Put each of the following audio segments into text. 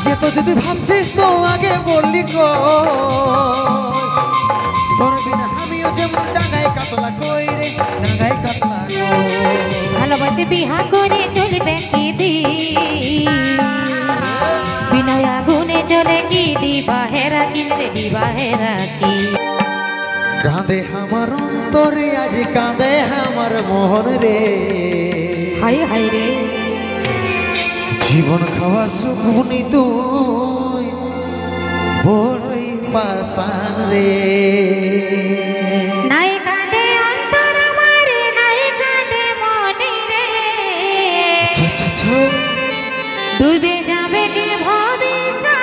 ये तो যদি ভাবতিস তো আগে বললি কো তোর বিনা আমিও যেমন ডাঙায় কাতলা কই রে ডাঙায় কাতলা কই ভালোবাসে বিহা করে চলবে কি দি বিনা আগুনে চলে কি দিবা হেরা কিনরে দিবা হেরা কি কাঁদে আমার অন্তরে আজ কাঁদে আমার মোহন রে হায় হায় রে জীবন খাওয়া সুখনি তুই বড়ই পাশান রে নাই কাঁদে অন্তর আমার নাই কাঁদে মনে রে ডুবে যাবে কি ভবিষ্যৎ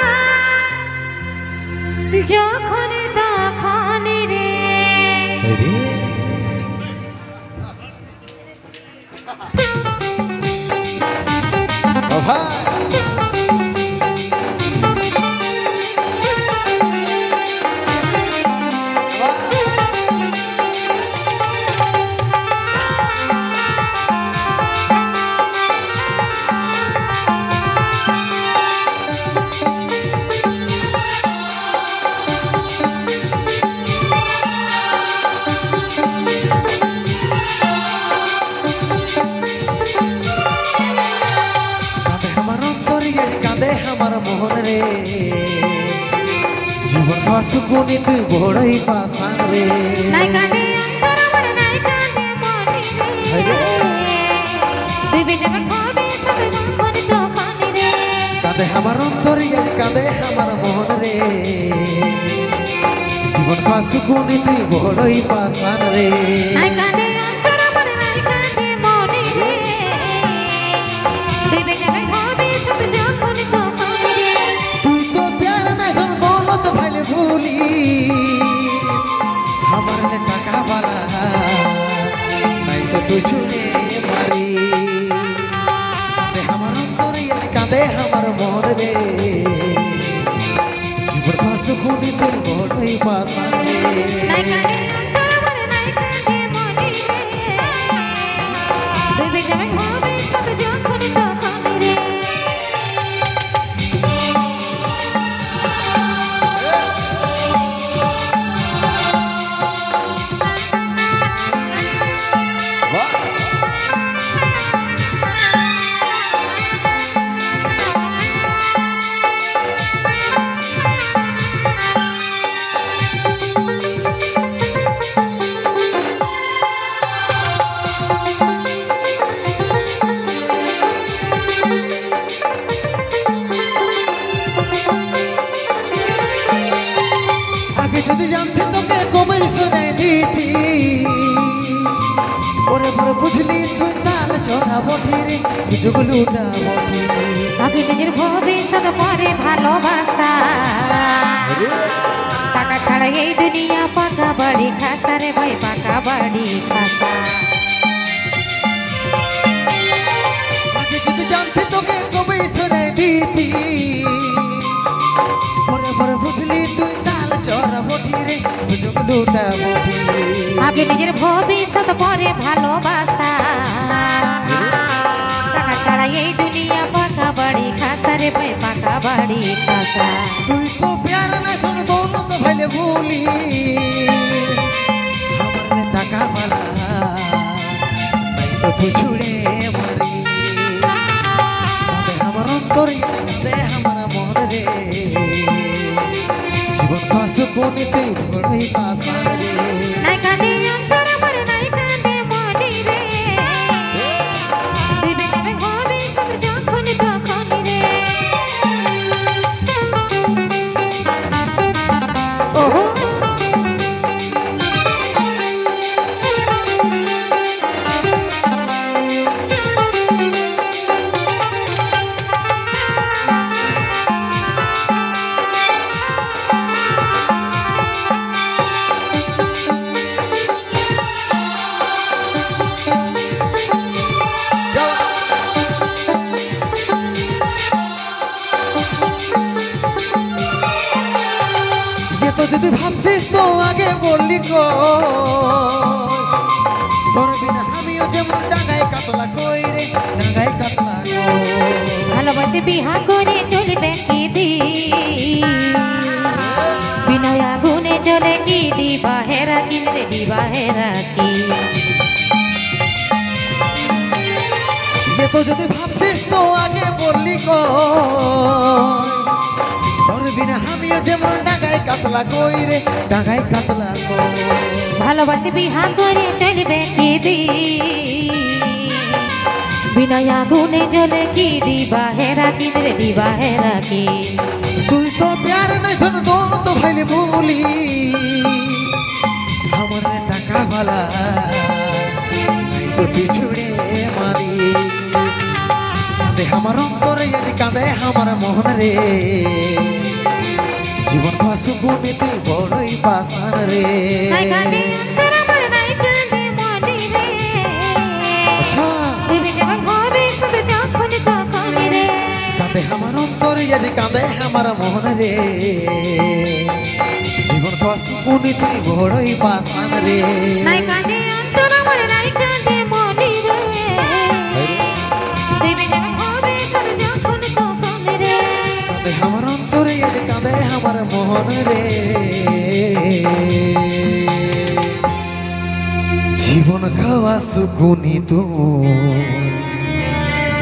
যখন তখন রে জীবন সুকুনি তুই বড়ই পাশান রে নাই কাঁদে অন্তর আমার নাই কাঁদে মনে রে ডুবে যাবে ভবিষ্যৎ যখন তখন রে কাঁদে আমার অন্তরে কাঁদে আমার মন রে জীবন সুকুনি তুই বড়ই পাশান রে নাই কাঁদে অন্তর আমার নাই কাঁদে মনে রে ডুবে যাবে ভবিষ্যৎ যখন তখন রে তুই তো প্যার নাই ধর বলত ভাইলে ভুলিস আমার নে টাকা বালা নাই তো তুই চুনে মারি কাঁদে আমার অন্তরে কাঁদে আমার মন রে জীবন সুকুনি তুই বড়ই পাশান রে নাই কাঁদে অন্তর আমার নাই কাঁদে মনে রে ডুবে যাবে ভবিষ্যৎ যখন তখন রে যদি জানতে তোকে কমের শোনাই দিতি ওরে পরে বুঝলি তুই তাল চড়া বটি রে সুযোগ লুটা বটি আগে নিজের ভবিষ্যৎ পরে ভালোবাসা টাকা ছাড়া এই দুনিয়া পাকা বাড়ি খাসা রে ভাই পাকা বাড়ি খাসা আগে যদি জানতে তোকে কমের শোনাই দিতি ওরে পরে বুঝলি তুই তাল চড়া বটি রে সুযোগ লুটা বটি আগে নিজের ভবিষ্যৎ পরে ভালোবাসা টাকা ছাড়া এই দুনিয়া পাকা বাড়ি খাসা রে ভাই পাকা বাড়ি খাসা তুই তো প্যার না কোন দৌলত ভাইলে ভুলি আমার নে টাকা বালা নাই তো তুই ছুড়ে মারি আমার অন্তরে দে আমার মন রে জীবন সুকুনি তুই বড়ই পাশান রে নাই কাঁদে অন্তর আমার নাই কাঁদে মনে রে ডুবে যাবে ভবিষ্যৎ যখন তখন রে ওহো তো যদি ভাবতিস তো আগে বললি কো তোর বিনা আমিও যেমন ডাঙায় কাতলা কই রে ডাঙায় কাতলা কই ভালোবাসে বিহা করে চলবে কি দিবাহে রাখি ये तो যদি ভাবতিস তো আগে বললি তোর বিনা আমিও যেমন ডাঙায় কাতলা কই রে ডাঙায় কাতলা কই ভালোবাসি বিহা করে চলবে কি দি বিনা আগুনে জ্বলে কি দিবাহে রাখি রে দিবাহে রাখি তুই তো প্যার নাই ধন দোনো তো ভাইলে বলি আমার টাকা ভালা নাই তো তুই ছুড়ে মারি কাঁদে আমার অন্তরে যদি কাঁদে আমার মোহন রে জীবন পাশু গুণে তুই বড়ই পাশান রে নাই কাঁদে অন্তর আমার নাই কাঁদে মনে রে আচ্ছা তুমি যখন হবে শুধু যখন তখন রে কাঁদে আমার অন্তরে যদি কাঁদে আমার মোহন রে জীবন পাশু গুণে তুই বড়ই পাশান রে নাই কাঁদে অন্তর আমার নাই কাঁদে মনে রে তুমি যখন হবে শুধু যখন তখন রে কাঁদে আমার অন্তরে যদি কাঁদে আমার মোহন রে জীবন খাওয়া সুকুনি তো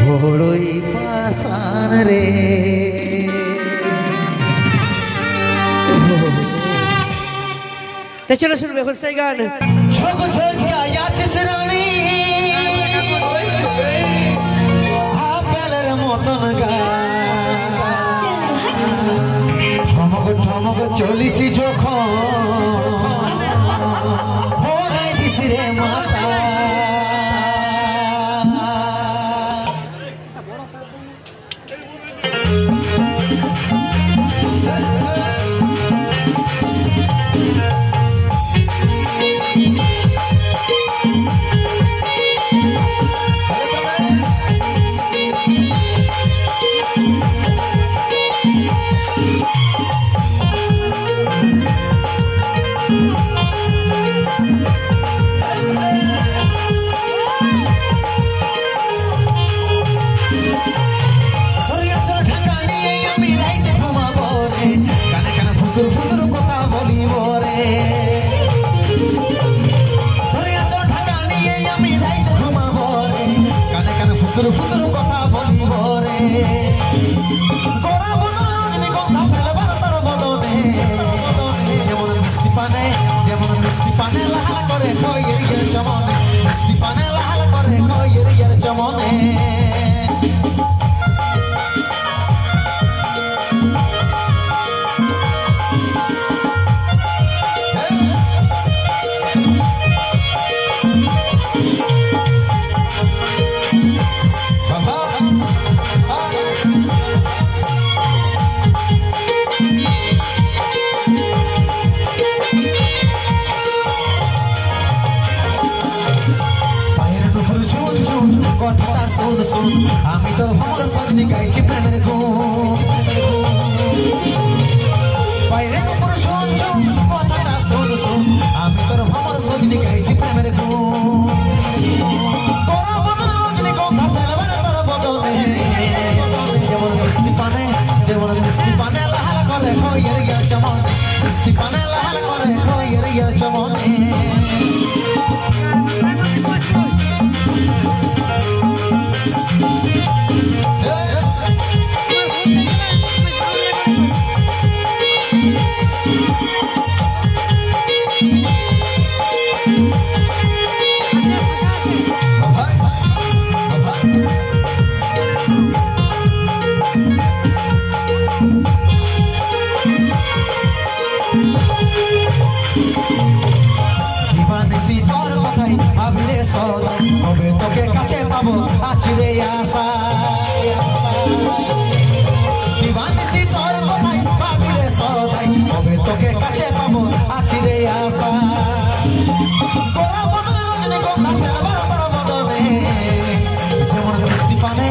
বড়ই পাশান রে তো চলো শুনবে এখন সেই গান চলিছি যখন বলাই দিছি রে মাতা ফুসুর কথা বলিব রে যেমন মিষ্টি পানে লাল করে খয়ের চমনে মিষ্টি পানে লাল করে খয়ের চমনে কথাটা শুন শুন আমি তোর ভ্রমর সজনি গাইছি প্রেমের গুণ বাইরে উপর শুন শুন কথাটা শুন শুন আমি তোর ভ্রমর সজনি গাইছি প্রেমের গুণ তোর বদন রজনী গন্ধা ফেলবার তোর বদনে যেমন মিষ্টি পানে লাল করে খয়ের গিয়া চমনে মিষ্টি পানে লাল করে খয়ের গিয়া চমনে তোকে কাছে পাবো আছি রে আশা দিবানিসি তোর কথাই ভাবিলে সদাই তবে তোকে কাছে পাবো আছি রে আশা তোরা বদলে রজনী গন্ধা ফেলবার বড় বদনে যেমন মিষ্টি পানে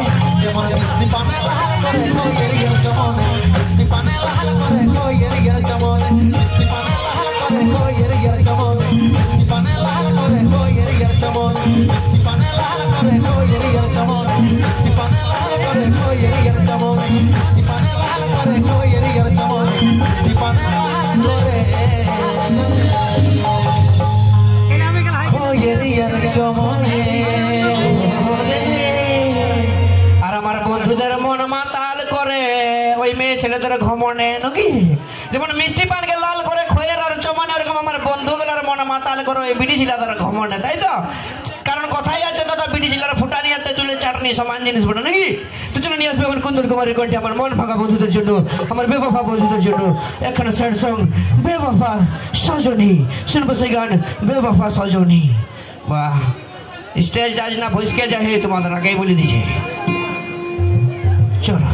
লাল করে খয়ের চমনে মিষ্টি পানে লাল করে খয়ের চমনে মিষ্টি পানে লাল করে খয়ের চমনে মিষ্টি পানে লাল করে খয়ের চমনে মিষ্টি পানে লাল করে খয়ের চমনে মিষ্টি পানে লাল করে খয়ের চমনে মিষ্টি পানে লাল করে খয়ের চমনে মিষ্টি পানে লাল করে চমনে আর আমার বন্ধুদের মন মাতাল করে ওই মেয়ে ছেলেদের ঘমনে নাকি যেমন মিষ্টি পানকে লাল করে খয়ের আর চমনে ওরকম আমার বন্ধুগুলোর মন মাতাল করে ওই বিড়ি ছিলাদের ঘমনে তাই তো কারণ কথাই আছে দাদা বিড়ি ছিলার ফুটানি আর তেঁতুলের চাটনি সমান জিনিস বলে নাকি তো চলে নিয়ে আসবে আমার কুন্দর কুমারের কণ্ঠে আমার মন ভাঙা বন্ধুদের জন্য আমার বেবফা বন্ধুদের জন্য এখানে স্যাড সং বেবফা সজনী শুনবো সেই গান বেবফা সজনী বাহ স্টেজ আজ না ভুসকে যায় তোমাদের আগেই বলে দিছে চলো